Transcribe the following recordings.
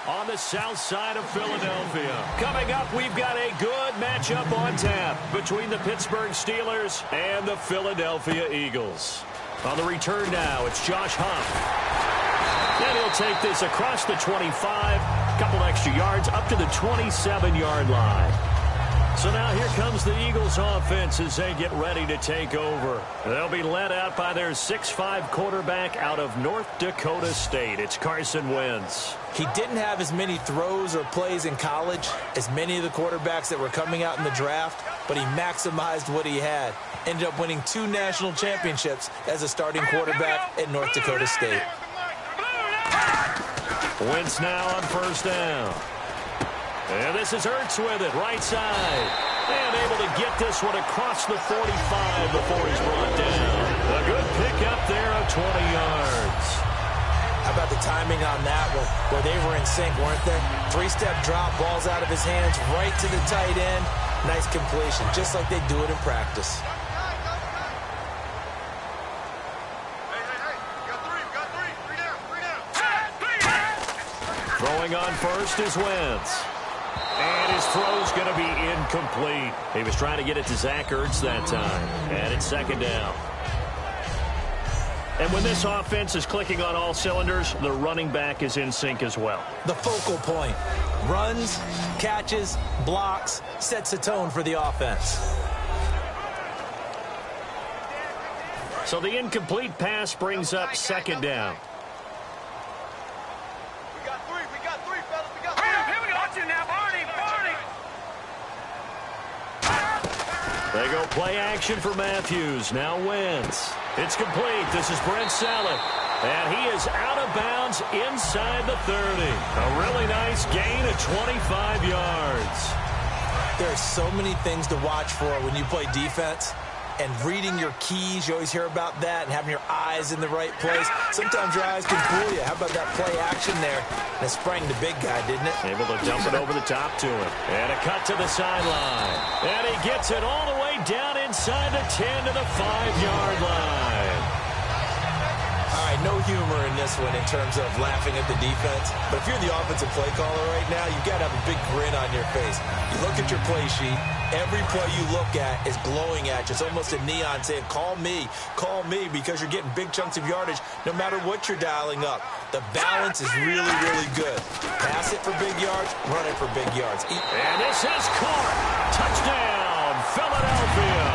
on the south side of Philadelphia. Coming up, we've got a good matchup on tap between the Pittsburgh Steelers and the Philadelphia Eagles. On the return now, it's Josh Huff. And he'll take this across the 25, couple extra yards up to the 27-yard line. So now here comes the Eagles offense as they get ready to take over. They'll be led out by their 6'5 quarterback out of North Dakota State. It's Carson Wentz. He didn't have as many throws or plays in college as many of the quarterbacks that were coming out in the draft, but he maximized what he had. Ended up winning 2 national championships as a starting quarterback at North Dakota State. Wentz now on first down. And this is Ertz with it, right side. And able to get this one across the 45 before he's brought down. A good pickup there of 20 yards. How about the timing on that one, where they were in sync, weren't they? 3-step drop, balls out of his hands, right to the tight end. Nice completion, just like they do it in practice. Throwing on first is Wentz. And his throw's going to be incomplete. He was trying to get it to Zach Ertz that time. And it's second down. And when this offense is clicking on all cylinders, the running back is in sync as well. The focal point. Runs, catches, blocks, sets a tone for the offense. So the incomplete pass brings up second down. They go play action for Matthews. Now Wentz. It's complete. This is Brent Saleh. And he is out of bounds inside the 30. A really nice gain of 25 yards. There are so many things to watch for when you play defense. And reading your keys, you always hear about that, and having your eyes in the right place. Sometimes your eyes can fool you. How about that play action there? And it sprang the big guy, didn't it? Able to dump it over the top to him. And a cut to the sideline. And he gets it all the way down inside the 10 to the 5-yard line. All right, no humor in this one in terms of laughing at the defense. But if you're the offensive play caller right now, you've got to have a big grin on your face. You look at your play sheet. Every play you look at is glowing at you. It's almost a neon saying, call me, because you're getting big chunks of yardage no matter what you're dialing up. The balance is really, really good. Pass it for big yards, run it for big yards. And this is caught. Touchdown, Philadelphia.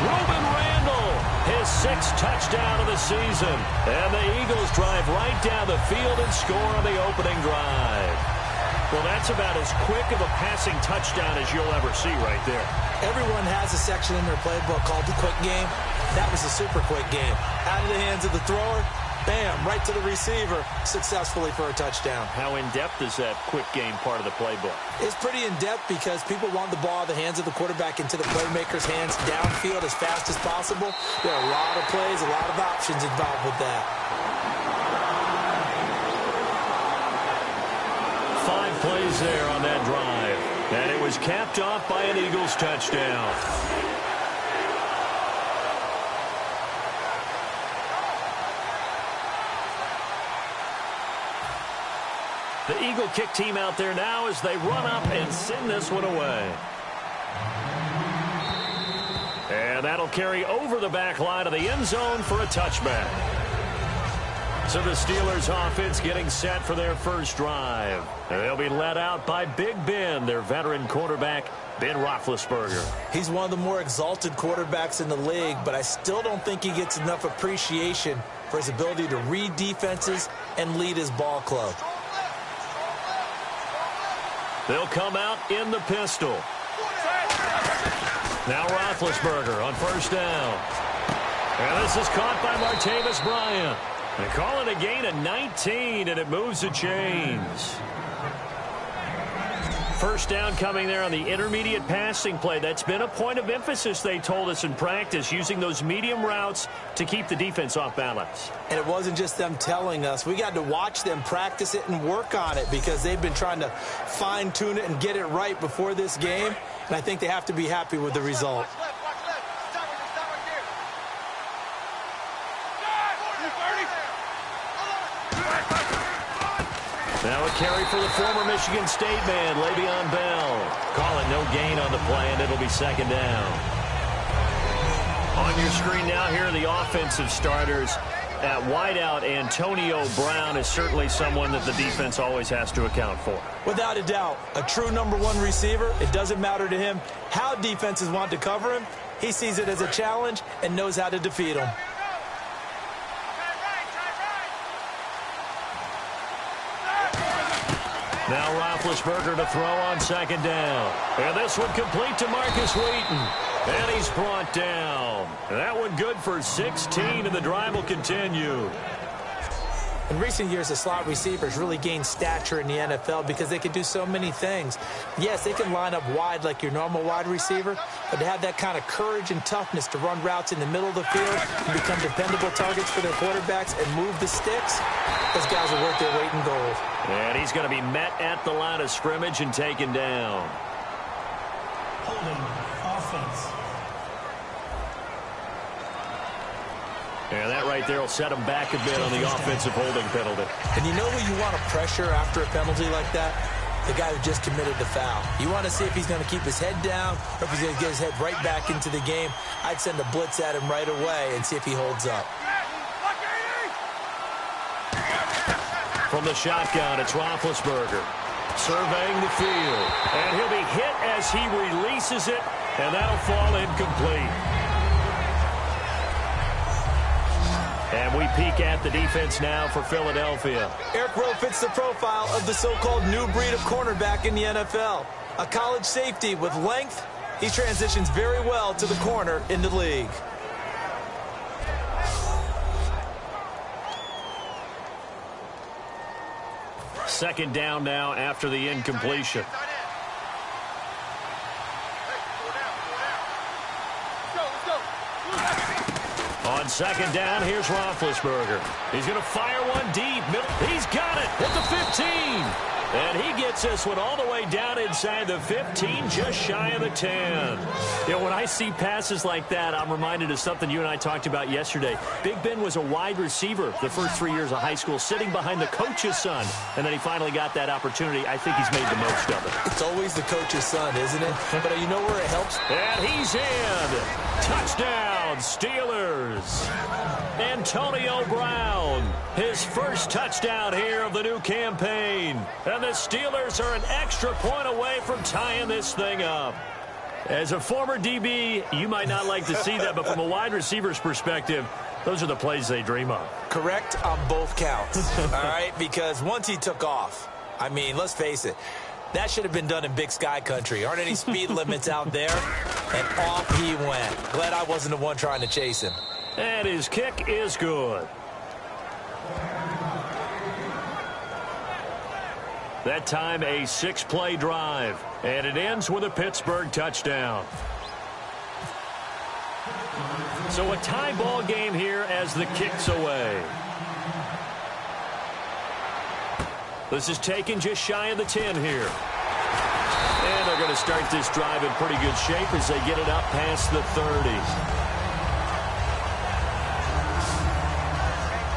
Reuben Randall, his 6th touchdown of the season. And the Eagles drive right down the field and score on the opening drive. Well, that's about as quick of a passing touchdown as you'll ever see right there. Everyone has a section in their playbook called the quick game. That was a super quick game. Out of the hands of the thrower, bam, right to the receiver, successfully for a touchdown. How in-depth is that quick game part of the playbook? It's pretty in-depth because people want the ball out of the hands of the quarterback into the playmaker's hands downfield as fast as possible. There are a lot of plays, a lot of options involved with that. 5 plays there on that drive. And it was capped off by an Eagles touchdown. The Eagle kick team out there now as they run up and send this one away. And that'll carry over the back line of the end zone for a touchback. So the Steelers offense getting set for their first drive. They'll be led out by Big Ben, their veteran quarterback, Ben Roethlisberger. He's one of the more exalted quarterbacks in the league, but I still don't think he gets enough appreciation for his ability to read defenses and lead his ball club. They'll come out in the pistol. Now Roethlisberger on first down. And this is caught by Martavis Bryant. They call it a gain of 19, and it moves the chains. First down coming there on the intermediate passing play. That's been a point of emphasis, they told us in practice, using those medium routes to keep the defense off balance. And it wasn't just them telling us. We got to watch them practice it and work on it because they've been trying to fine-tune it and get it right before this game. And I think they have to be happy with the result. Now a carry for the former Michigan State man, Le'Veon Bell. Call it no gain on the play, and it'll be second down. On your screen now, here are the offensive starters. At wideout, Antonio Brown is certainly someone that the defense always has to account for. Without a doubt, a true number one receiver. It doesn't matter to him how defenses want to cover him. He sees it as a challenge and knows how to defeat them. Now Roethlisberger to throw on second down. And this one complete to Marcus Wheaton. And he's brought down. That one good for 16, and the drive will continue. In recent years, the slot receivers really gained stature in the NFL because they can do so many things. Yes, they can line up wide like your normal wide receiver, but to have that kind of courage and toughness to run routes in the middle of the field and become dependable targets for their quarterbacks and move the sticks, those guys are worth their weight in gold. And he's going to be met at the line of scrimmage and taken down. Holding offense. And that right there will set him back a bit on the offensive holding penalty. And you know who you want to pressure after a penalty like that? The guy who just committed the foul. You want to see if he's going to keep his head down or if he's going to get his head right back into the game. I'd send a blitz at him right away and see if he holds up. From the shotgun, it's Roethlisberger surveying the field. And he'll be hit as he releases it, and that'll fall incomplete. And we peek at the defense now for Philadelphia. Eric Rowe fits the profile of the so-called new breed of cornerback in the NFL. A college safety with length, he transitions very well to the corner in the league. Second down now after the incompletion. On second down, here's Roethlisberger. He's going to fire one deep. He's got it at the 15. And he gets this one all the way down inside the 15, just shy of the 10. You know, when I see passes like that, I'm reminded of something you and I talked about yesterday. Big Ben was a wide receiver the first 3 years of high school, sitting behind the coach's son. And then he finally got that opportunity. I think he's made the most of it. It's always the coach's son, isn't it? But you know where it helps? And he's in. Touchdown, Steelers. Antonio Brown, his first touchdown here of the new campaign. And the Steelers are an extra point away from tying this thing up. As a former DB, you might not like to see that, but from a wide receiver's perspective, those are the plays they dream of. Correct on both counts, all right? Because once he took off, I mean, let's face it, that should have been done in Big Sky country. Aren't any speed limits out there? And off he went. Glad I wasn't the one trying to chase him. And his kick is good. That time a 6-play drive. And it ends with a Pittsburgh touchdown. So a tie ball game here as the kick's away. This is taken just shy of the 10 here. And they're going to start this drive in pretty good shape as they get it up past the 30.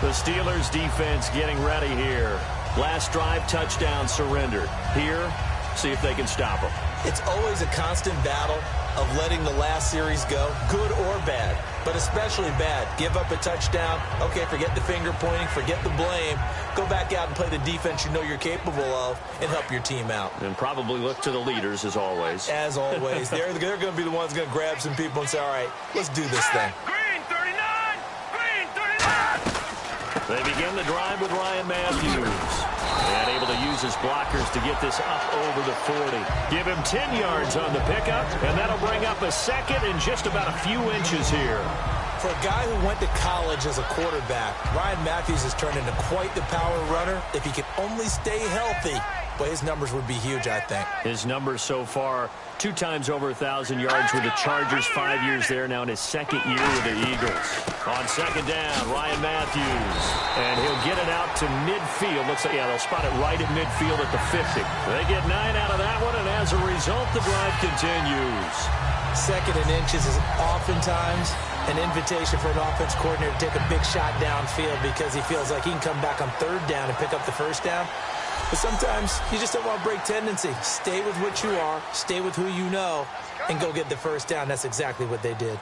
The Steelers defense getting ready here. Last drive, touchdown, surrendered. Here, see if they can stop them. It's always a constant battle of letting the last series go, good or bad, but especially bad. Give up a touchdown. Okay, forget the finger pointing, forget the blame. Go back out and play the defense you know you're capable of and help your team out. And probably look to the leaders, as always. As always. They're going to be the ones going to grab some people and say, all right, let's do this thing. They begin the drive with Ryan Matthews. And able to use his blockers to get this up over the 40. Give him 10 yards on the pickup, and that'll bring up a second and just about a few inches here. For a guy who went to college as a quarterback, Ryan Matthews has turned into quite the power runner. If he could only stay healthy, but his numbers would be huge, I think. His numbers so far, 2 times over 1,000 yards with the Chargers, 5 years there, now in his second year with the Eagles. On second down, Ryan Matthews. And he'll get it out to midfield. Looks like, yeah, they'll spot it right at midfield at the 50. They get 9 out of that one, and as a result, the drive continues. Second and inches is oftentimes an invitation for an offense coordinator to take a big shot downfield because he feels like he can come back on third down and pick up the first down. But sometimes you just don't want to break tendency. Stay with what you are, stay with who you know, and go get the first down. That's exactly what they did.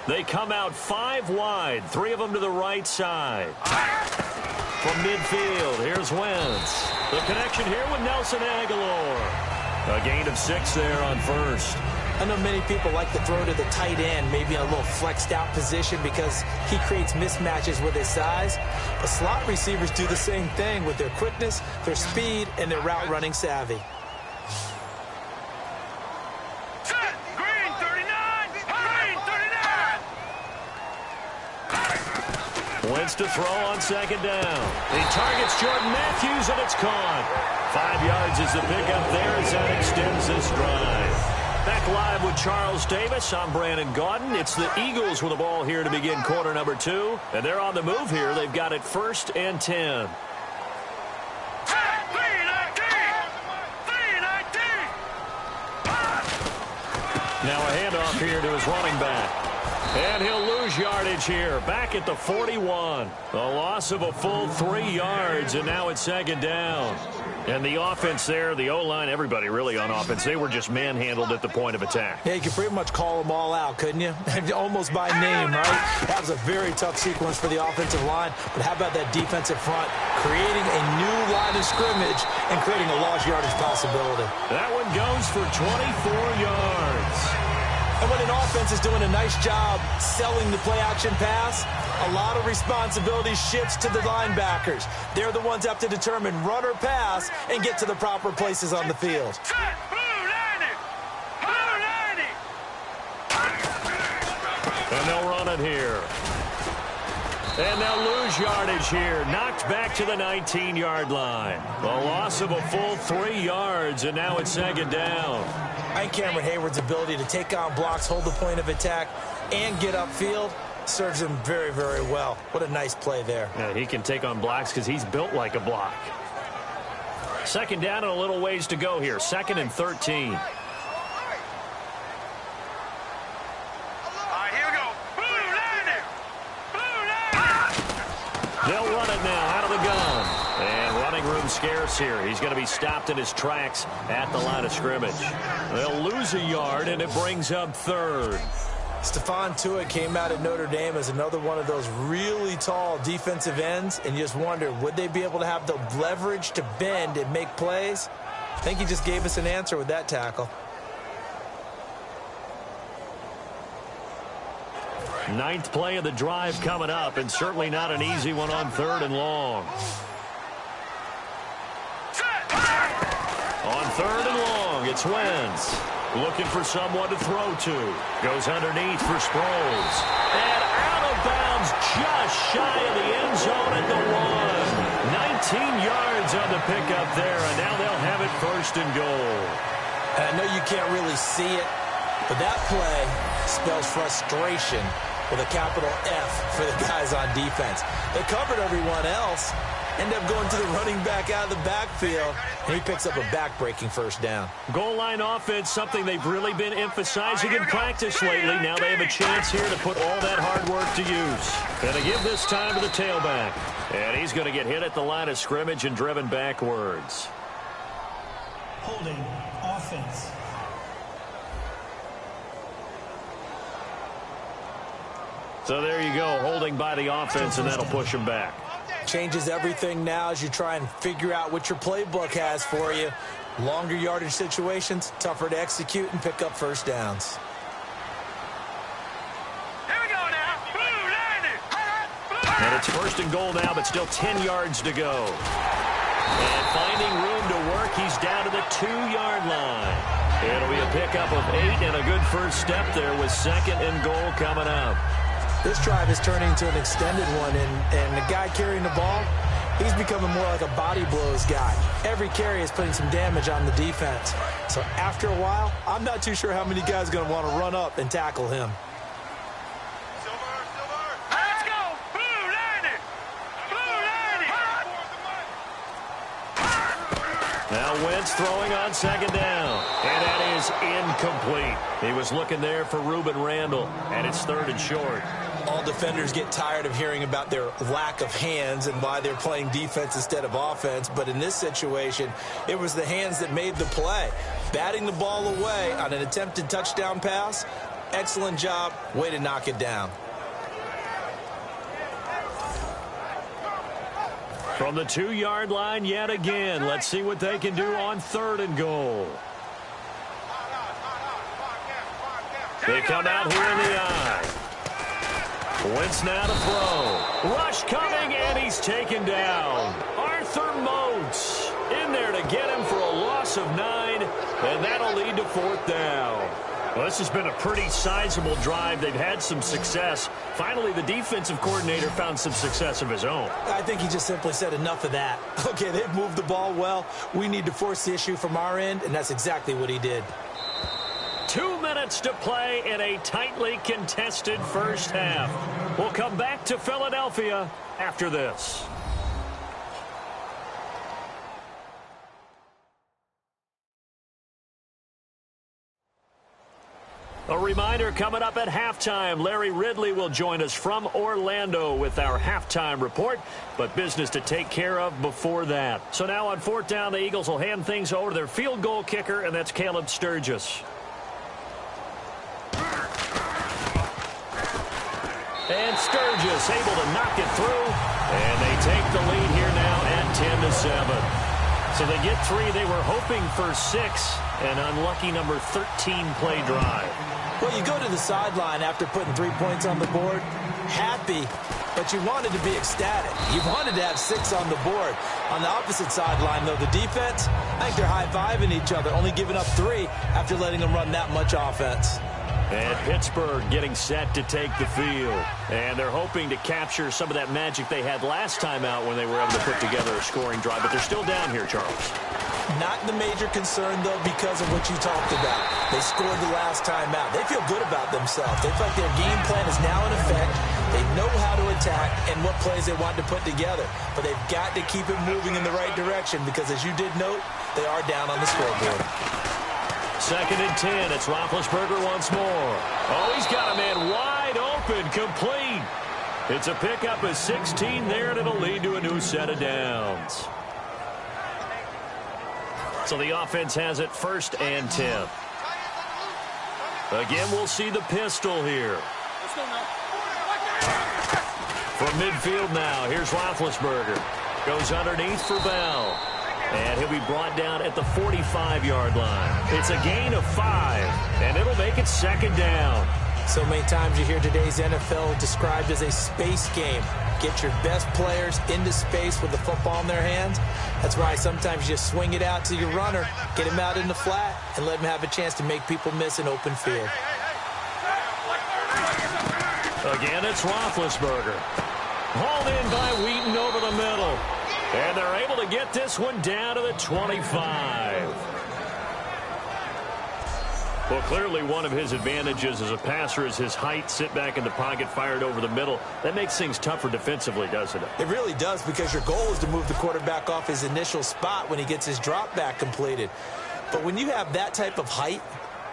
They come out 5 wide, 3 of them to the right side. From midfield, here's Wentz. The connection here with Nelson Aguilar. A gain of 6 there on first. I know many people like to throw to the tight end, maybe in a little flexed out position because he creates mismatches with his size. But slot receivers do the same thing with their quickness, their speed, and their route running savvy. Wentz to throw on second down. He targets Jordan Matthews, and it's caught. 5 yards is the pickup there as that extends this drive. Back live with Charles Davis. I'm Brandon Gaudin. It's the Eagles with the ball here to begin quarter number 2. And they're on the move here. They've got it 1st and 10. Now a handoff here to his running back. And he'll lose yardage here. Back at the 41. A loss of a full 3 yards, and now it's second down. And the offense there, the O-line, everybody really on offense, they were just manhandled at the point of attack. Yeah, you could pretty much call them all out, couldn't you? Almost by name, right? That was a very tough sequence for the offensive line. But how about that defensive front creating a new line of scrimmage and creating a lost yardage possibility? That one goes for 24 yards. And when an offense is doing a nice job selling the play-action pass, a lot of responsibility shifts to the linebackers. They're the ones that have to determine run or pass and get to the proper places on the field. And they'll run it here. And they'll lose yardage here. Knocked back to the 19-yard line. A loss of a full 3 yards, and now it's second down. And Cameron Hayward's ability to take on blocks, hold the point of attack, and get upfield serves him very, very well. What a nice play there. Yeah, he can take on blocks because he's built like a block. Second down and a little ways to go here. 2nd and 13. They'll run it now out of the gun. And running room scarce here. He's going to be stopped in his tracks at the line of scrimmage. They'll lose a yard, and it brings up 3rd. Stephon Tuitt came out at Notre Dame as another one of those really tall defensive ends, and you just wonder, would they be able to have the leverage to bend and make plays? I think he just gave us an answer with that tackle. 9th play of the drive coming up, and certainly not an easy one on 3rd and long. On 3rd and long, it's Wentz. Looking for someone to throw to. Goes underneath for Sproles. And out of bounds just shy of the end zone at the 1. 19 yards on the pickup there, and now they'll have it 1st and goal. And I know you can't really see it, but that play spells frustration with a capital F for the guys on defense. They covered everyone else, end up going to the running back out of the backfield, and he picks up a back-breaking 1st down. Goal line offense, something they've really been emphasizing in practice lately. Now they have a chance here to put all that hard work to use. And to give this time to the tailback. And he's going to get hit at the line of scrimmage and driven backwards. Holding offense. So there you go, holding by the offense, and that'll push him back. Changes everything now as you try and figure out what your playbook has for you. Longer yardage situations, tougher to execute and pick up 1st downs. Here we go now. And it's 1st and goal now, but still 10 yards to go. And finding room to work, he's down to the 2-yard line. It'll be a pickup of 8 and a good first step there with 2nd and goal coming up. This drive is turning into an extended one, and the guy carrying the ball, he's becoming more like a body blows guy. Every carry is putting some damage on the defense. So after a while, I'm not too sure how many guys are going to want to run up and tackle him. Let's go. Blue 90. Blue 90. Now Wentz throwing on second down. And that is incomplete. He was looking there for Reuben Randall, and it's 3rd and short. All defenders get tired of hearing about their lack of hands and why they're playing defense instead of offense. But in this situation, it was the hands that made the play. Batting the ball away on an attempted touchdown pass, excellent job. Way to knock it down. From the 2-yard line yet again. Let's see what they can do on 3rd and goal. They come out here in the eye. Wentz now to throw. Rush coming, and he's taken down. Arthur Moats in there to get him for a loss of 9, and that'll lead to 4th down. Well, this has been a pretty sizable drive. They've had some success. Finally, the defensive coordinator found some success of his own. I think he just simply said enough of that. Okay, they've moved the ball well. We need to force the issue from our end, and that's exactly what he did. 2 minutes to play in a tightly contested first half. We'll come back to Philadelphia after this. A reminder coming up at halftime. Larry Ridley will join us from Orlando with our halftime report, but business to take care of before that. So now on 4th down, the Eagles will hand things over to their field goal kicker, and that's Caleb Sturgis. And Sturgis able to knock it through, and they take the lead here now at 10-7. So they get 3. They were hoping for 6, an unlucky number 13 play drive. Well, you go to the sideline after putting 3 points on the board, happy, but you wanted to be ecstatic. You wanted to have 6 on the board. On the opposite sideline, though, the defense, I think they're high-fiving each other, only giving up 3 after letting them run that much offense. And Pittsburgh getting set to take the field. And they're hoping to capture some of that magic they had last time out when they were able to put together a scoring drive. But they're still down here, Charles. Not the major concern, though, because of what you talked about. They scored the last time out. They feel good about themselves. They feel like their game plan is now in effect. They know how to attack and what plays they want to put together. But they've got to keep it moving in the right direction because, as you did note, they are down on the scoreboard. 2nd and 10. It's Roethlisberger once more. Oh, he's got a man wide open, complete. It's a pickup of 16 there, and it'll lead to a new set of downs. So the offense has it 1st and 10. Again, we'll see the pistol here. From midfield now, here's Roethlisberger. Goes underneath for Bell. And he'll be brought down at the 45-yard line. It's a gain of 5, and it'll make it 2nd down. So many times you hear today's NFL described as a space game. Get your best players into space with the football in their hands. That's why sometimes you just swing it out to your runner, get him out in the flat, and let him have a chance to make people miss an open field. Again, it's Roethlisberger. Hauled in by Wheaton over the middle. And they're able to get this one down to the 25. Well, clearly one of his advantages as a passer is his height. Sit back in the pocket, fired over the middle. That makes things tougher defensively, doesn't it? It really does, because your goal is to move the quarterback off his initial spot when he gets his drop back completed. But when you have that type of height,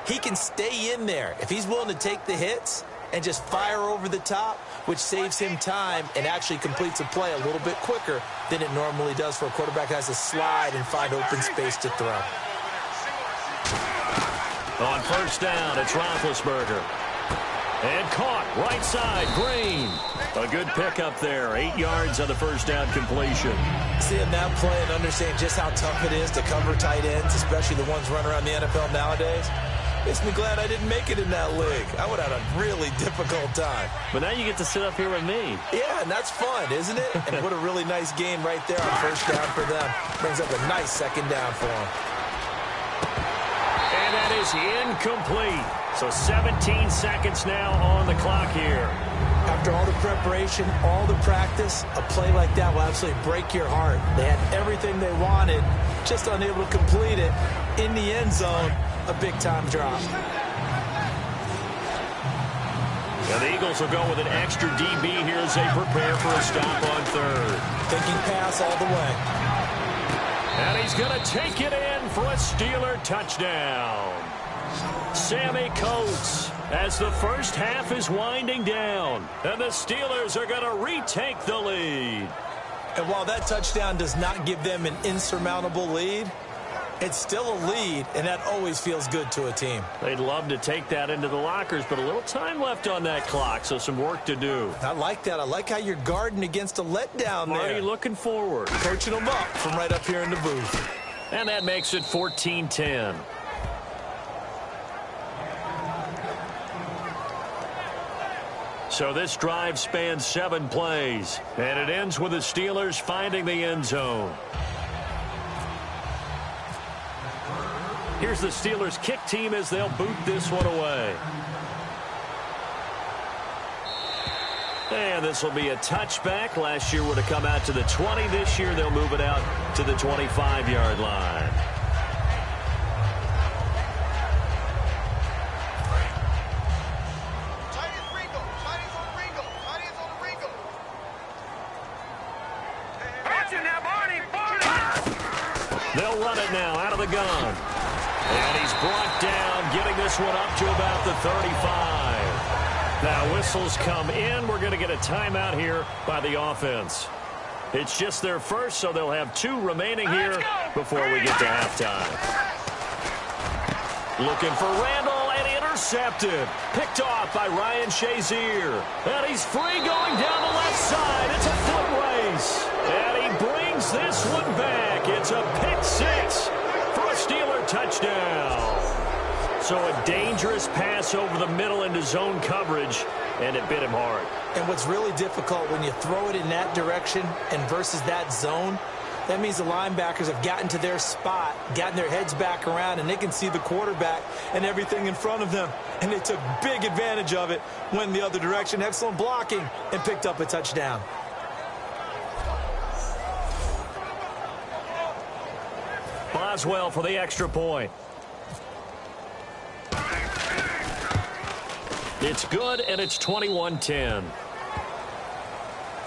he can stay in there. If he's willing to take the hits and just fire over the top, which saves him time and actually completes a play a little bit quicker than it normally does for a quarterback that has to slide and find open space to throw. On 1st down, it's Roethlisberger. And caught right side, Green. A good pickup there, 8 yards on the 1st down completion. Seeing that play and understand just how tough it is to cover tight ends, especially the ones running around the NFL nowadays, makes me glad I didn't make it in that league. I would have had a really difficult time. But now you get to sit up here with me. Yeah, and that's fun, isn't it? And what a really nice game right there on 1st down for them. Brings up a nice 2nd down for them. And that is incomplete. So 17 seconds now on the clock here. After all the preparation, all the practice, a play like that will absolutely break your heart. They had everything they wanted, just unable to complete it. In the end zone, a big-time drop. And the Eagles will go with an extra DB here as they prepare for a stop on 3rd. Thinking pass all the way. And he's going to take it in for a Steeler touchdown. Sammy Coates as the first half is winding down. And the Steelers are going to retake the lead. And while that touchdown does not give them an insurmountable lead, it's still a lead, and that always feels good to a team. They'd love to take that into the lockers, but a little time left on that clock, so some work to do. I like that. I like how you're guarding against a letdown there. Marty looking forward. Coaching them up from right up here in the booth. And that makes it 14-10. So this drive spans 7 plays, and it ends with the Steelers finding the end zone. Here's the Steelers kick team as they'll boot this one away. And this will be a touchback. Last year would have come out to the 20. This year they'll move it out to the 25-yard line. They'll run it now out of the gun. And he's brought down, getting this one up to about the 35. Now whistles come in. We're going to get a timeout here by the offense. It's just their first, so they'll have 2 remaining here before we get to halftime. Looking for Randall, and intercepted. Picked off by Ryan Shazier. And he's free going down the left side. It's a foot race. And he brings this one back. It's a pick 6 for a Steeler touchdown. So a dangerous pass over the middle into zone coverage, and it bit him hard. And what's really difficult when you throw it in that direction and versus that zone, that means the linebackers have gotten to their spot, gotten their heads back around, and they can see the quarterback and everything in front of them. And they took big advantage of it, went the other direction, excellent blocking, and picked up a touchdown. Boswell for the extra point. It's good, and it's 21-10.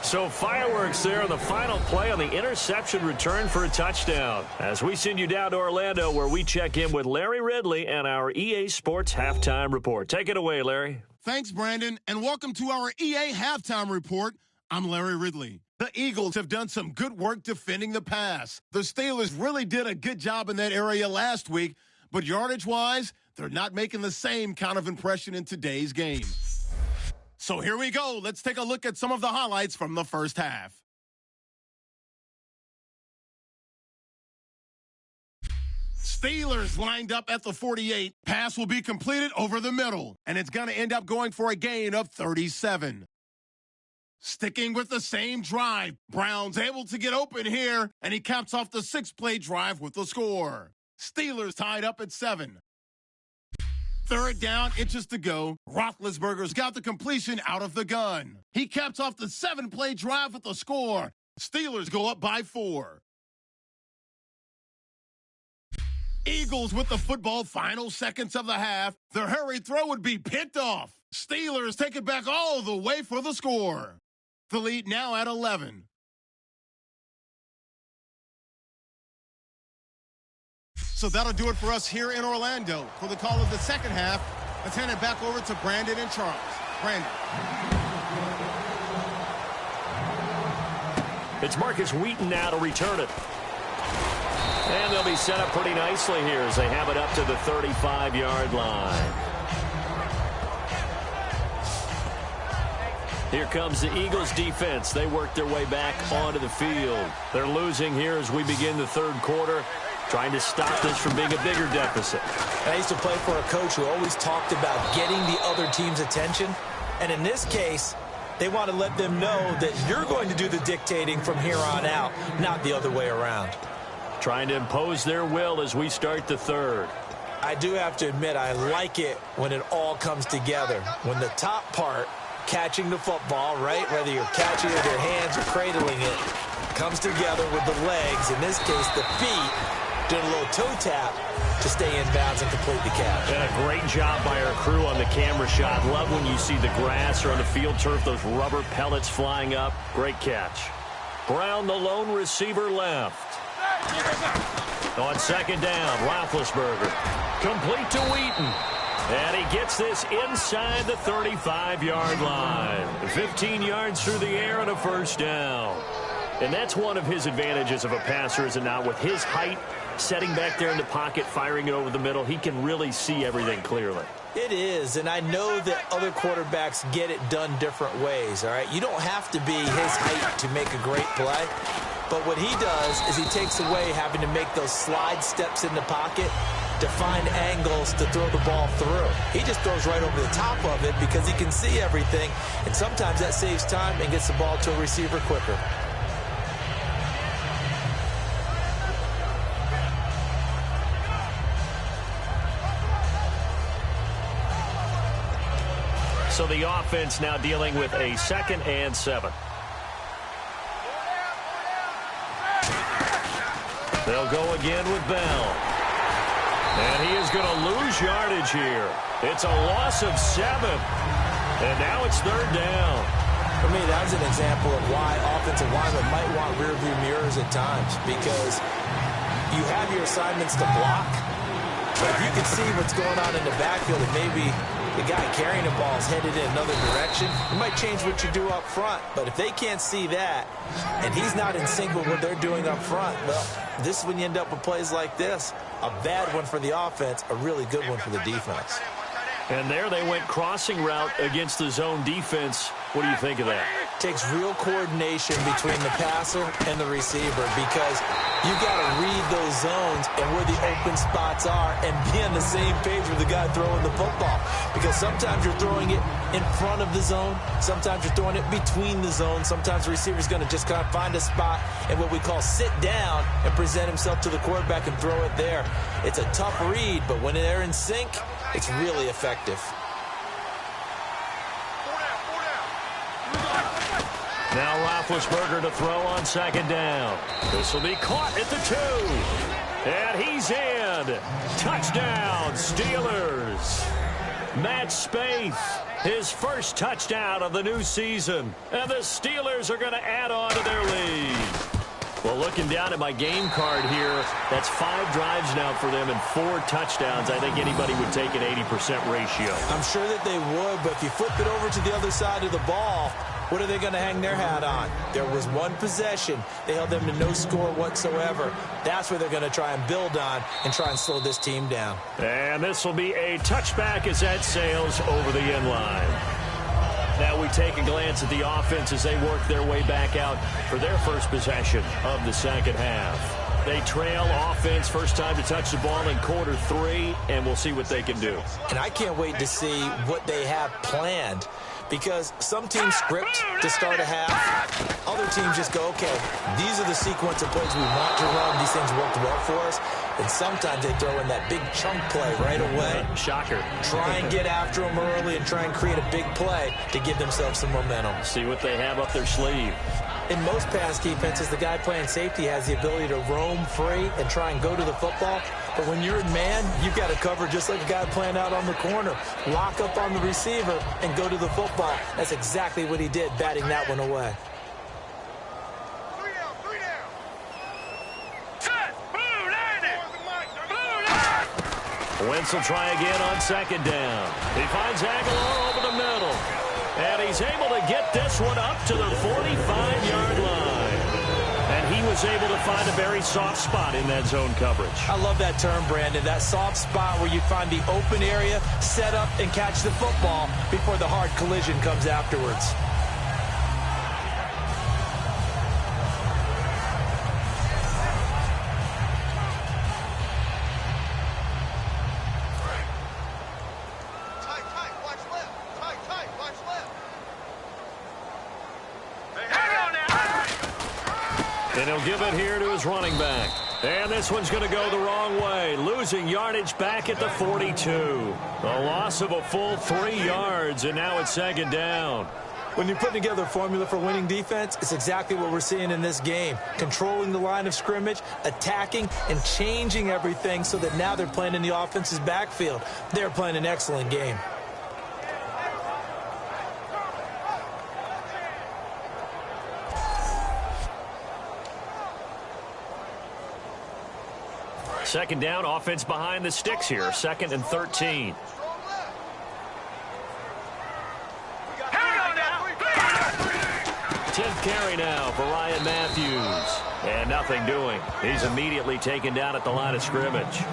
So fireworks there on the final play on the interception return for a touchdown. As we send you down to Orlando, where we check in with Larry Ridley and our EA Sports Halftime Report. Take it away, Larry. Thanks, Brandon, and welcome to our EA Halftime Report. I'm Larry Ridley. The Eagles have done some good work defending the pass. The Steelers really did a good job in that area last week, but yardage-wise, they're not making the same kind of impression in today's game. So here we go. Let's take a look at some of the highlights from the first half. Steelers lined up at the 48. Pass will be completed over the middle, and it's going to end up going for a gain of 37. Sticking with the same drive, Brown's able to get open here, and he caps off the 6-play drive with the score. Steelers tied up at 7. Third down, inches to go. Roethlisberger's got the completion out of the gun. He caps off the 7-play drive with the score. Steelers go up by 4. Eagles with the football, final seconds of the half. Their hurried throw would be picked off. Steelers take it back all the way for the score. The lead now at 11. So that'll do it for us here in Orlando. For the call of the second half, let's hand it back over to Brandon and Charles. Brandon. It's Marcus Wheaton now to return it. And they'll be set up pretty nicely here as they have it up to the 35-yard line. Here comes the Eagles defense. They work their way back onto the field. They're losing here as we begin the third quarter, trying to stop this from being a bigger deficit. I used to play for a coach who always talked about getting the other team's attention. And in this case, they want to let them know that you're going to do the dictating from here on out, not the other way around. Trying to impose their will as we start the third. I do have to admit, I like it when it all comes together. When the top part, catching the football, right, whether you're catching it with your hands or cradling it, comes together with the legs, in this case the feet, doing a little toe tap to stay in bounds and complete the catch. And a great job by our crew on the camera shot. Love when you see the grass or on the field turf, those rubber pellets flying up. Great catch. Brown, the lone receiver, left. On second down, Roethlisberger. Complete to Wheaton. And he gets this inside the 35-yard line. 15 yards through the air and a first down. And that's one of his advantages of a passer, is it not? With his height, setting back there in the pocket, firing it over the middle, he can really see everything clearly. It is, and I know that other quarterbacks get it done different ways, all right? You don't have to be his height to make a great play. But what he does is he takes away having to make those slide steps in the pocket to find angles to throw the ball through. He just throws right over the top of it because he can see everything, and sometimes that saves time and gets the ball to a receiver quicker. So the offense now dealing with a 2nd and 7. They'll go again with Bell. And he is going to lose yardage here. It's a loss of 7. And now it's 3rd down. For me, that's an example of why offensive linemen might want rearview mirrors at times, because you have your assignments to block, but if you can see what's going on in the backfield and maybe the guy carrying the ball is headed in another direction, you might change what you do up front. But if they can't see that and he's not in sync with what they're doing up front, well, this is when you end up with plays like this. A bad one for the offense, a really good one for the defense. And there they went crossing route against the zone defense. What do you think of that? Takes real coordination between the passer and the receiver, because you got to read those zones and where the open spots are and be on the same page with the guy throwing the football. Because sometimes you're throwing it in front of the zone. Sometimes you're throwing it between the zones. Sometimes the receiver's going to just kind of find a spot and what we call sit down and present himself to the quarterback and throw it there. It's a tough read, but when they're in sync, it's really effective. Now Roethlisberger to throw on 2nd down. This will be caught at the 2. And he's in. Touchdown, Steelers. Matt Spaeth, his first touchdown of the new season. And the Steelers are going to add on to their lead. Well, looking down at my game card here, that's 5 drives now for them and 4 touchdowns. I think anybody would take an 80% ratio. I'm sure that they would, but if you flip it over to the other side of the ball, what are they going to hang their hat on? There was one possession. They held them to no score whatsoever. That's where they're going to try and build on and try and slow this team down. And this will be a touchback as that sails over the end line. Now we take a glance at the offense as they work their way back out for their first possession of the 2nd half. They trail offense, first time to touch the ball in quarter 3, and we'll see what they can do. And I can't wait to see what they have planned, because some teams script to start a half. Other teams just go, okay, these are the sequence of plays we want to run. These things worked well for us. And sometimes they throw in that big chunk play right away. Shocker. Try and get after them early and try and create a big play to give themselves some momentum. See what they have up their sleeve. In most pass defenses, the guy playing safety has the ability to roam free and try and go to the football. But when you're in man, you've got to cover just like a guy playing out on the corner. Lock up on the receiver and go to the football. That's exactly what he did, batting that one away. Wentz will try again on 2nd down. He finds Aguilar over the middle. And he's able to get this one up to the 45-yard line. And he was able to find a very soft spot in that zone coverage. I love that term, Brandon. That soft spot where you find the open area, set up, and catch the football before the hard collision comes afterwards. And he'll give it here to his running back. And this one's going to go the wrong way, losing yardage back at the 42. A loss of a full 3 yards, and now it's 2nd down. When you're putting together a formula for winning defense, it's exactly what we're seeing in this game. Controlling the line of scrimmage, attacking, and changing everything so that now they're playing in the offense's backfield. They're playing an excellent game. Second down, offense behind the sticks here. 2nd and 13. carry now for Ryan Matthews. And nothing doing. He's immediately taken down at the line of scrimmage.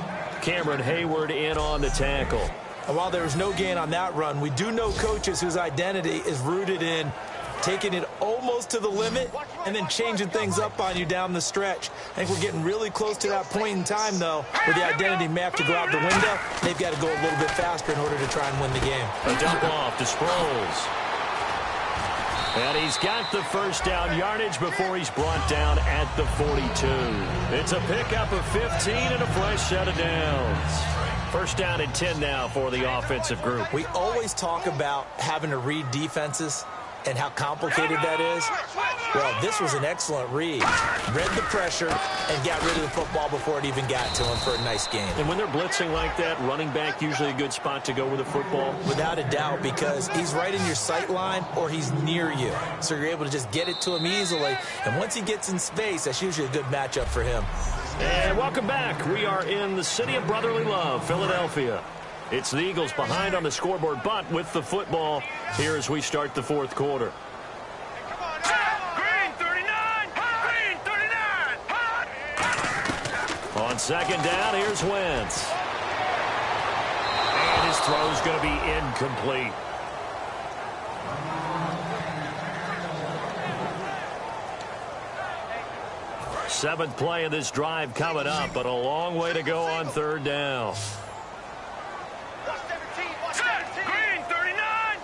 Cameron Hayward in on the tackle. And while there was no gain on that run, we do know coaches whose identity is rooted in taking it almost to the limit and then changing things up on you down the stretch. I think we're getting really close to that point in time, though, where the identity may have to go out the window. They've got to go a little bit faster in order to try and win the game. A dump off to Sproles. And he's got the first down yardage before he's brought down at the 42. It's a pickup of 15 and a fresh set of downs. First down and 10 now for the offensive group. We always talk about having to read defenses and how complicated that is. Well, this was an excellent read. Read the pressure and got rid of the football before it even got to him for a nice game. And when they're blitzing like that, running back usually a good spot to go with the football? Without a doubt, because he's right in your sight line or he's near you. So you're able to just get it to him easily. And once he gets in space, that's usually a good matchup for him. And welcome back. We are in the city of brotherly love, Philadelphia. It's the Eagles behind on the scoreboard, but with the football here as we start the fourth quarter. Green 39! Green 39! On second down, here's Wentz. And his throw's going to be incomplete. Seventh play of this drive coming up, but a long way to go on third down. Green 39!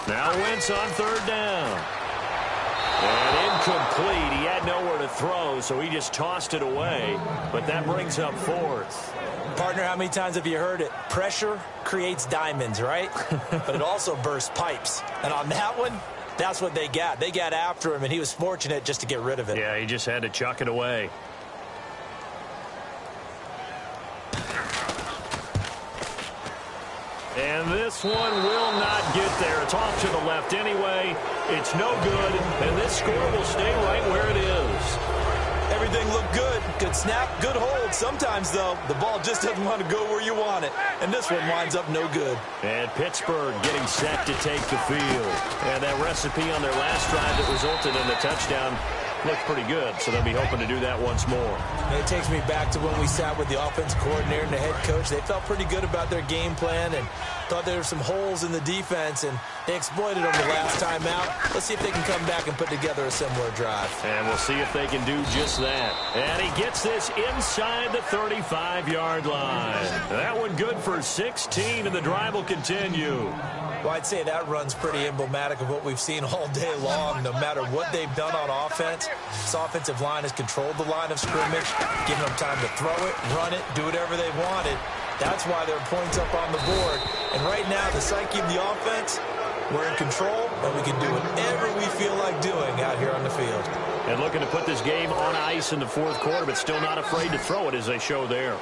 Now Wentz on third down. And incomplete. He had nowhere to throw, so he just tossed it away. But that brings up fourth. Partner, how many times have you heard it? Pressure creates diamonds, right? But it also bursts pipes. And on that one, that's what they got. They got after him, and he was fortunate just to get rid of it. Yeah, he just had to chuck it away. And this one will not get there. It's off to the left anyway. It's no good, and this score will stay right where it is. Everything looked good. Good snap, good hold. Sometimes, though, the ball just doesn't want to go where you want it. And this one winds up no good. And Pittsburgh getting set to take the field. And that recipe on their last drive that resulted in the touchdown looked pretty good, so they'll be hoping to do that once more. And it takes me back to when we sat with the offensive coordinator and the head coach. They felt pretty good about their game plan and thought there were some holes in the defense, and they exploited them the last time out. Let's see if they can come back and put together a similar drive. And we'll see if they can do just that. And he gets this inside the 35-yard line. That one good for 16, and the drive will continue. Well, I'd say that run's pretty emblematic of what we've seen all day long. No matter what they've done on offense, this offensive line has controlled the line of scrimmage, given them time to throw it, run it, do whatever they wanted. That's why there are points up on the board. And right now, the psyche of the offense, we're in control, and we can do whatever we feel like doing out here on the field. And looking to put this game on ice in the fourth quarter, but still not afraid to throw it as they show there.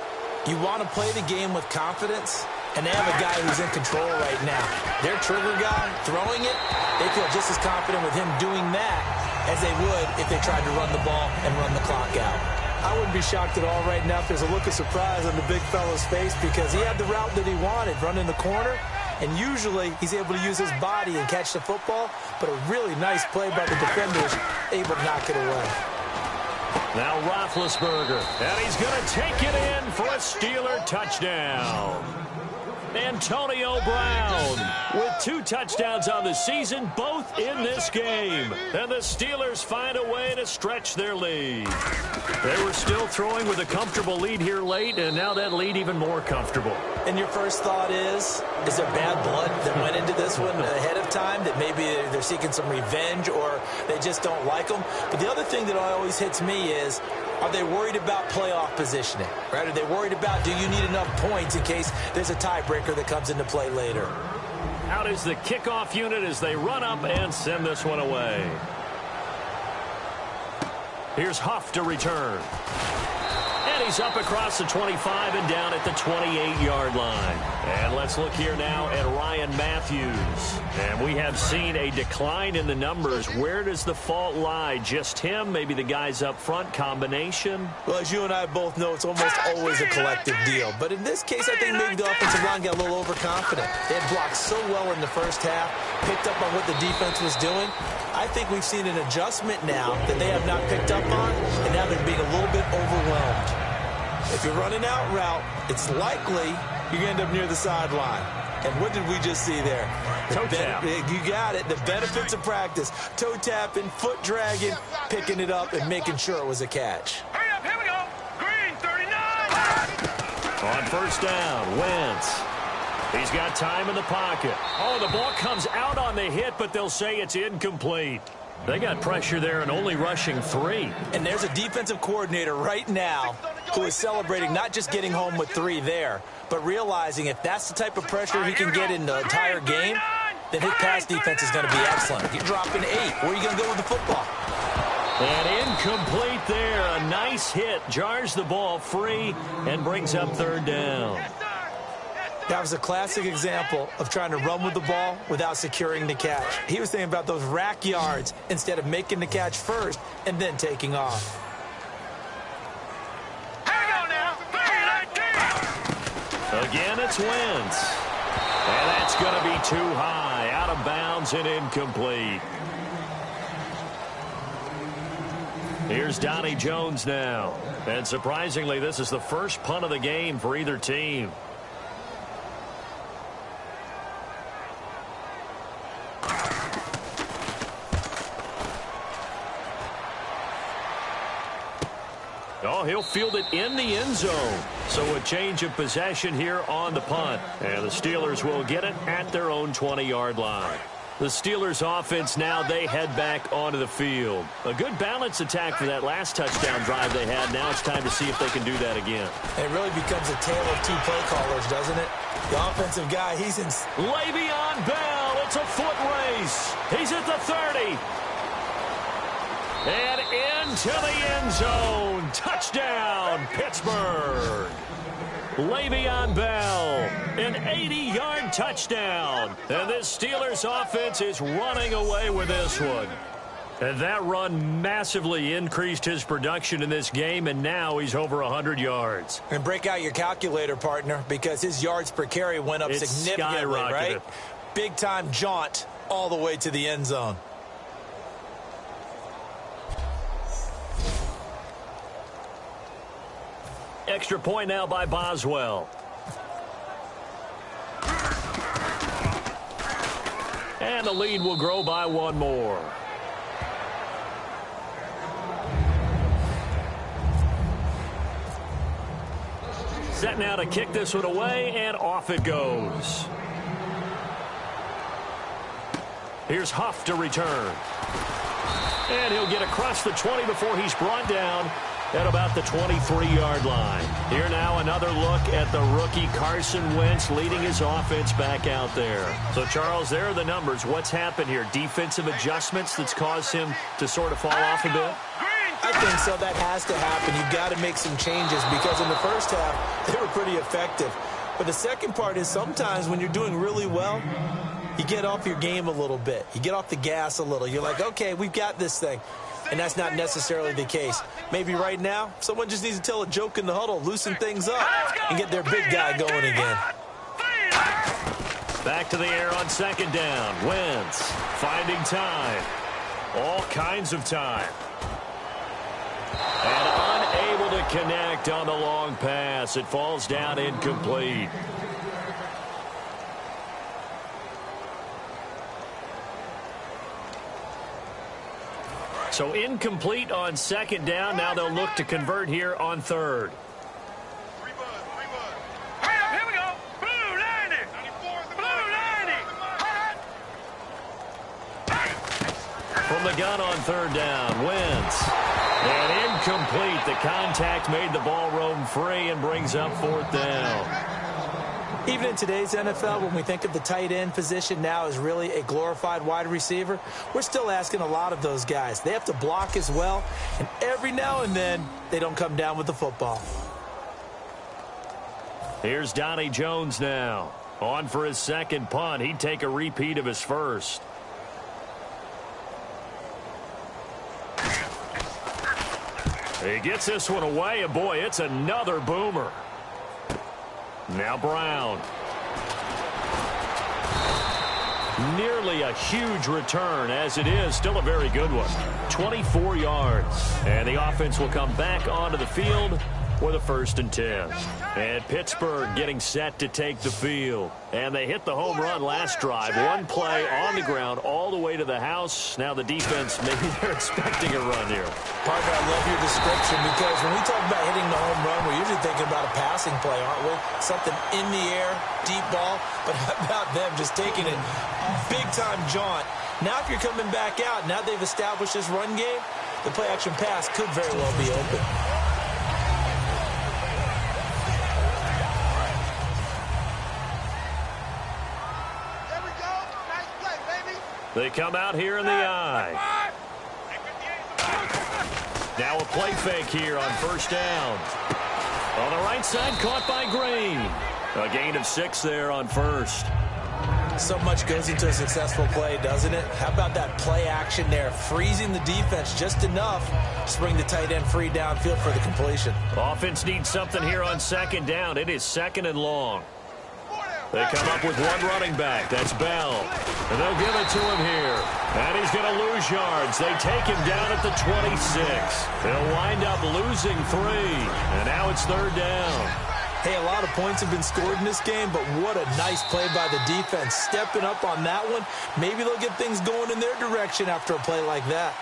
You want to play the game with confidence, and they have a guy who's in control right now. Their trigger guy, throwing it, they feel just as confident with him doing that as they would if they tried to run the ball and run the clock out. I wouldn't be shocked at all right now if there's a look of surprise on the big fella's face because he had the route that he wanted, running the corner, and usually he's able to use his body and catch the football, but a really nice play by the defenders, able to knock it away. Now Roethlisberger, and he's going to take it in for a Steeler touchdown. Antonio Brown with 2 touchdowns on the season, both in this game. And the Steelers find a way to stretch their lead. They were still throwing with a comfortable lead here late, and now that lead even more comfortable. And your first thought is there bad blood that went into this one ahead of time, that maybe they're seeking some revenge or they just don't like them? But the other thing that always hits me is, are they worried about playoff positioning? Right? Are they worried about, do you need enough points in case there's a tiebreaker that comes into play later? Out is the kickoff unit as they run up and send this one away. Here's Huff to return. And he's up across the 25 and down at the 28-yard line. And let's look here now at Ryan Matthews. And we have seen a decline in the numbers. Where does the fault lie? Just him? Maybe the guys up front? Combination? Well, as you and I both know, it's almost always a collective deal. But in this case, I think maybe the offensive line got a little overconfident. They had blocked so well in the first half, picked up on what the defense was doing. I think we've seen an adjustment now that they have not picked up on, and now they're being a little bit overwhelmed. If you're running out route, it's likely you're going to end up near the sideline. And what did we just see there? Toe tap. You got it. The benefits of practice. Toe tapping, foot dragging, picking it up, and making sure it was a catch. Hurry up, here we go. Green, 39. On first down, Wentz. He's got time in the pocket. Oh, the ball comes out on the hit, but they'll say it's incomplete. They got pressure there and only rushing 3. And there's a defensive coordinator right now who is celebrating not just getting home with 3 there, but realizing if that's the type of pressure he can get in the entire game, then his pass defense is going to be excellent. You're dropping 8. Where are you going to go with the football? And incomplete there. A nice hit. Jars the ball free and brings up third down. That was a classic example of trying to run with the ball without securing the catch. He was thinking about those rack yards instead of making the catch first and then taking off. Here we go now. 3-19. Again, it's Wentz. And that's going to be too high. Out of bounds and incomplete. Here's Donnie Jones now. And surprisingly, this is the first punt of the game for either team. Oh, he'll field it in the end zone. So a change of possession here on the punt. And the Steelers will get it at their own 20-yard line. The Steelers offense now, they head back onto the field. A good balance attack for that last touchdown drive they had. Now it's time to see if they can do that again. And it really becomes a tale of 2 play callers, doesn't it? The offensive guy, he's in... Le'Veon Bell, it's a foot race. He's at the 30. And into the end zone. Touchdown, Pittsburgh. Le'Veon Bell, an 80-yard touchdown. And this Steelers offense is running away with this one. And that run massively increased his production in this game, and now he's over 100 yards. And break out your calculator, partner, because his yards per carry went up significantly, right? Big-time jaunt all the way to the end zone. Extra point now by Boswell. And the lead will grow by 1 more. Set now to kick this one away, and off it goes. Here's Huff to return. And he'll get across the 20 before he's brought down at about the 23-yard line. Here now another look at the rookie Carson Wentz leading his offense back out there. So, Charles, there are the numbers. What's happened here? Defensive adjustments that's caused him to sort of fall off a bit? I think so. That has to happen. You've got to make some changes because in the first half, they were pretty effective. But the second part is sometimes when you're doing really well, you get off your game a little bit. You get off the gas a little. You're like, okay, we've got this thing. And that's not necessarily the case. Maybe right now, someone just needs to tell a joke in the huddle, loosen things up, and get their big guy going again. Back to the air on second down. Wentz finding time. All kinds of time. And unable to connect on the long pass. It falls down incomplete. So incomplete on second down. Now they'll look to convert here on third. Hurry up, here we go. Blue 90. Blue 90. From the gun on third down, Wentz. And incomplete. The contact made the ball roam free and brings up fourth down. Even in today's NFL, when we think of the tight end position now as really a glorified wide receiver, we're still asking a lot of those guys. They have to block as well, and every now and then, they don't come down with the football. Here's Donnie Jones now. On for his second punt. He'd take a repeat of his first. He gets this one away, and boy, it's another boomer. Now Brown. nearly a huge return. As it is, still a very good one. 24 yards. And the offense will come back onto the field for the 1st and 10. And Pittsburgh getting set to take the field. And they hit the home run last drive. One play on the ground all the way to the house. Now the defense, maybe they're expecting a run here. Parker, I love your description because when we talk about hitting the home run, we're usually thinking about a passing play, aren't we? Something in the air, deep ball. But how about them just taking it big-time jaunt? Now if you're coming back out, now they've established this run game, the play-action pass could very well be open. They come out here in the eye. Now a play fake here on 1st down. On the right side, caught by Green. A gain of 6 there on 1st. So much goes into a successful play, doesn't it? How about that play action there, freezing the defense just enough to bring the tight end free downfield for the completion. Offense needs something here on 2nd down. It is 2nd and long. They come up with one running back. That's Bell. And they'll give it to him here. And he's going to lose yards. They take him down at the 26. They'll wind up losing 3. And now it's 3rd down. Hey, a lot of points have been scored in this game, but what a nice play by the defense. Stepping up on that one. Maybe they'll get things going in their direction after a play like that.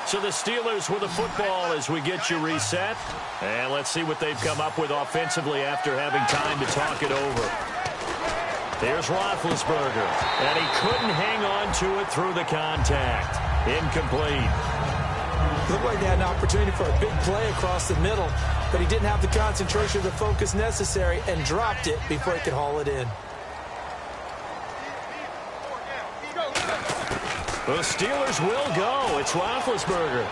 So the Steelers with the football as we get you reset. And let's see what they've come up with offensively after having time to talk it over. Here's Roethlisberger. And he couldn't hang on to it through the contact. Incomplete. Looked like they had an opportunity for a big play across the middle, but he didn't have the concentration or the focus necessary and dropped it before he could haul it in. The Steelers will go. It's Roethlisberger.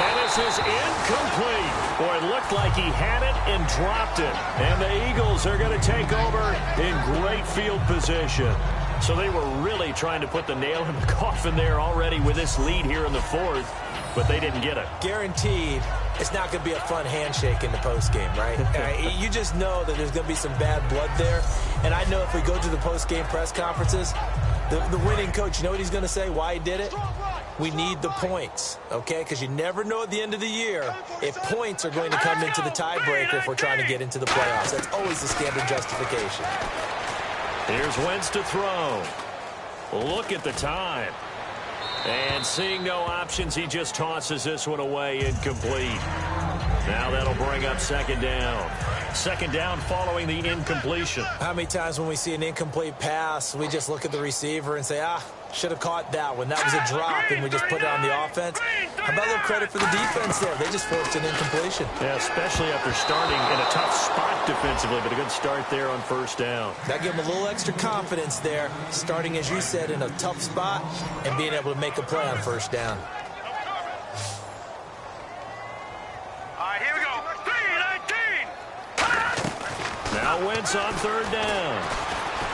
And this is incomplete. Boy, it looked like he had it and dropped it. And the Eagles are going to take over in great field position. So they were really trying to put the nail in the coffin there already with this lead here in the 4th, but they didn't get it. Guaranteed it's not going to be a fun handshake in the postgame, right? You just know that there's going to be some bad blood there. And I know if we go to the postgame press conferences, the winning coach, you know what he's going to say, why he did it? We need the points, okay? Because you never know at the end of the year if points are going to come into the tiebreaker if we're trying to get into the playoffs. That's always the standard justification. Here's Wentz to throw. Look at the time. And seeing no options, he just tosses this one away incomplete. Now that'll bring up 2nd down. 2nd down following the incompletion. How many times when we see an incomplete pass, we just look at the receiver and say, should have caught that one. That was a drop, and we just put it on the offense. How about a little credit for the defense there? They just forced an incompletion. Yeah, especially after starting in a tough spot defensively, but a good start there on 1st down. That gave them a little extra confidence there, starting, as you said, in a tough spot and being able to make a play on 1st down. Now Wentz on 3rd down.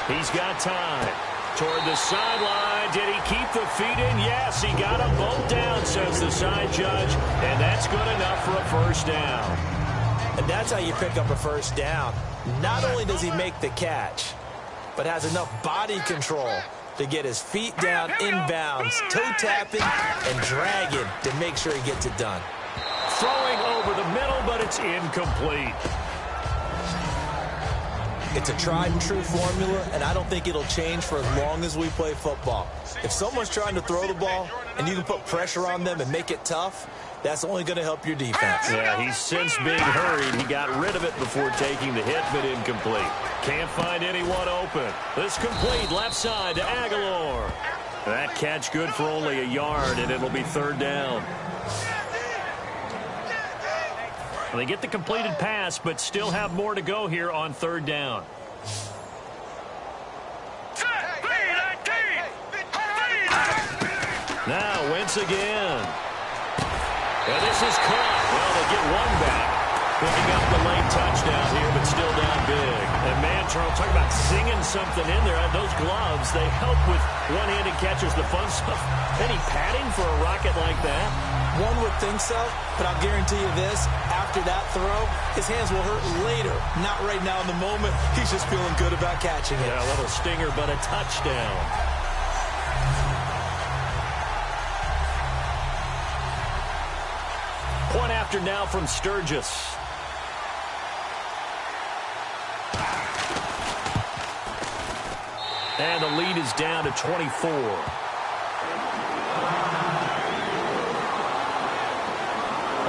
He's got time. Toward the sideline. Did he keep the feet in? Yes, he got them both down, says the side judge. And that's good enough for a 1st down. And that's how you pick up a 1st down. Not only does he make the catch, but has enough body control to get his feet down inbounds, toe tapping and dragging to make sure he gets it done. Throwing over the middle, but it's incomplete. It's a tried and true formula, and I don't think it'll change for as long as we play football. If someone's trying to throw the ball and you can put pressure on them and make it tough, that's only going to help your defense. Yeah, he's since being hurried. He got rid of it before taking the hit, but incomplete. Can't find anyone open. This complete left side to Aguilar. That catch good for only a yard, and it'll be 3rd down. They get the completed pass, but still have more to go here on 3rd down. Now Wentz again. And this is caught. Well, they get one back. Picking up the late touchdown here, but still down big. And man, Charles, talk about singing something in there. Those gloves, they help with one-handed catches, the fun stuff. Any padding for a rocket like that? One would think so, but I'll guarantee you this. After that throw, his hands will hurt later. Not right now in the moment. He's just feeling good about catching it. Yeah, a little stinger, but a touchdown. Point after now from Sturgis. And the lead is down to 24.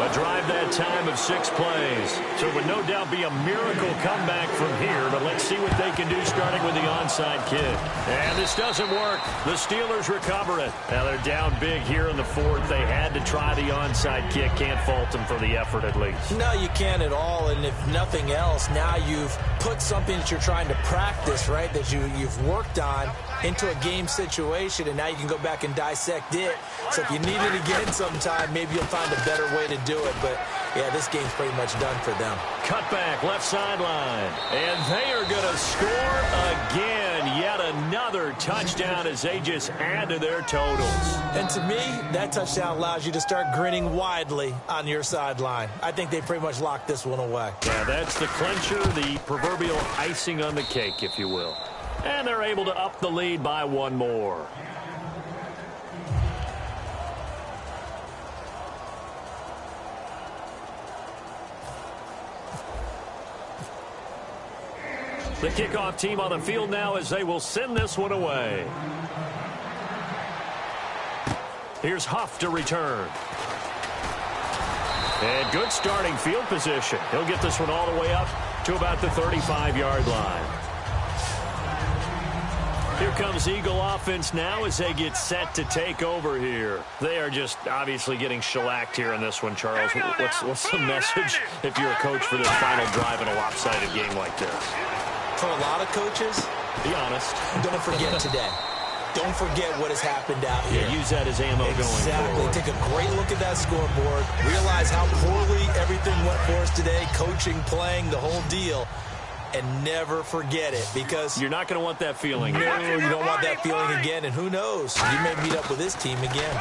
A drive that time of 6 plays. So it would no doubt be a miracle comeback from here, but let's see what they can do starting with the onside kick. And this doesn't work. The Steelers recover it. Now they're down big here in the fourth. They had to try the onside kick. Can't fault them for the effort at least. No, you can't at all. And if nothing else, now you've put something that you're trying to practice, right, that you've worked on into a game situation, and now you can go back and dissect it. So if you need it again sometime, maybe you'll find a better way to do it. But, yeah, this game's pretty much done for them. Cutback, left sideline. And they are going to score again. Yet another touchdown as they just add to their totals. And to me, that touchdown allows you to start grinning widely on your sideline. I think they pretty much locked this one away. Yeah, that's the clincher, the proverbial icing on the cake, if you will. And they're able to up the lead by one more. The kickoff team on the field now as they will send this one away. Here's Huff to return. And good starting field position. He'll get this one all the way up to about the 35-yard line. Here comes Eagle offense now as they get set to take over here. They are just obviously getting shellacked here in this one, Charles. What's the message if you're a coach for this final drive in a lopsided game like this? For a lot of coaches, be honest. Don't forget today. Don't forget what has happened out here. Yeah, use that as ammo going forward. Take a great look at that scoreboard. Realize how poorly everything went for us today. Coaching, playing, the whole deal. And never forget it, because you're not going to want that feeling. No, you don't want that feeling again. And who knows? You may meet up with this team again.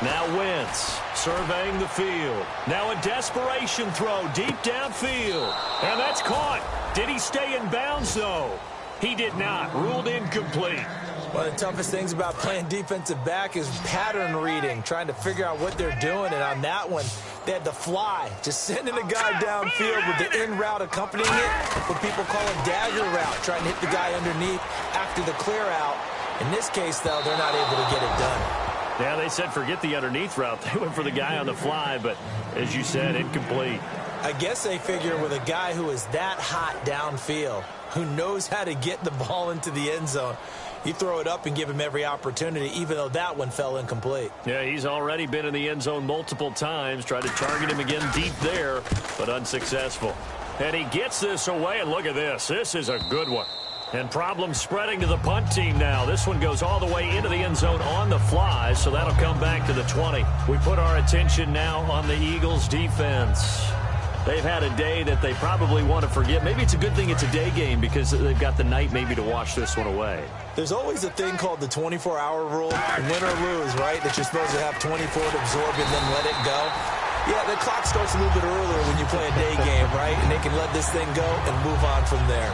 Now Wentz surveying the field. Now a desperation throw deep downfield. And that's caught. Did he stay in bounds, though? He did not. Ruled incomplete. One of the toughest things about playing defensive back is pattern reading, trying to figure out what they're doing. And on that one, they had to fly, just sending a guy downfield with the in route accompanying it, what people call a dagger route, trying to hit the guy underneath after the clear out. In this case, though, they're not able to get it done. Yeah, they said forget the underneath route. They went for the guy on the fly, but as you said, incomplete. I guess they figure with a guy who is that hot downfield, who knows how to get the ball into the end zone, you throw it up and give him every opportunity, even though that one fell incomplete. Yeah, he's already been in the end zone multiple times. Tried to target him again deep there, but unsuccessful. And he gets this away, and look at this. This is a good one. And problems spreading to the punt team now. This one goes all the way into the end zone on the fly, so that'll come back to the 20. We put our attention now on the Eagles' defense. They've had a day that they probably want to forget. Maybe it's a good thing it's a day game because they've got the night maybe to wash this one away. There's always a thing called the 24-hour rule, win or lose, right, that you're supposed to have 24 to absorb and then let it go. Yeah, the clock starts a little bit earlier when you play a day game, right, and they can let this thing go and move on from there.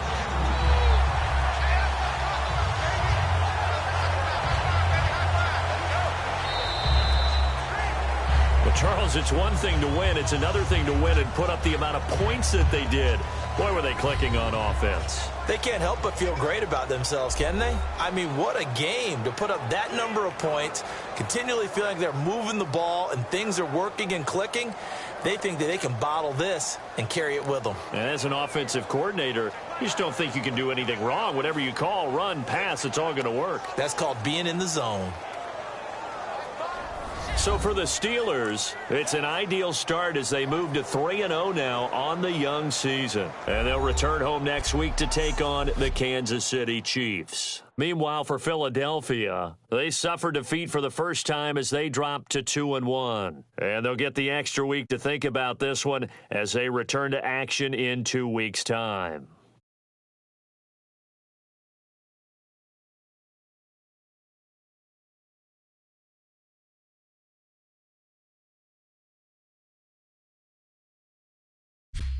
Charles, it's one thing to win. It's another thing to win and put up the amount of points that they did. Boy, were they clicking on offense. They can't help but feel great about themselves, can they? I mean, what a game to put up that number of points, continually feeling like they're moving the ball and things are working and clicking. They think that they can bottle this and carry it with them. And as an offensive coordinator, you just don't think you can do anything wrong. Whatever you call, run, pass, it's all going to work. That's called being in the zone. So for the Steelers, it's an ideal start as they move to 3-0 now on the young season. And they'll return home next week to take on the Kansas City Chiefs. Meanwhile, for Philadelphia, they suffered defeat for the first time as they dropped to 2-1. And they'll get the extra week to think about this one as they return to action in 2 weeks' time.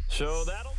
So that'll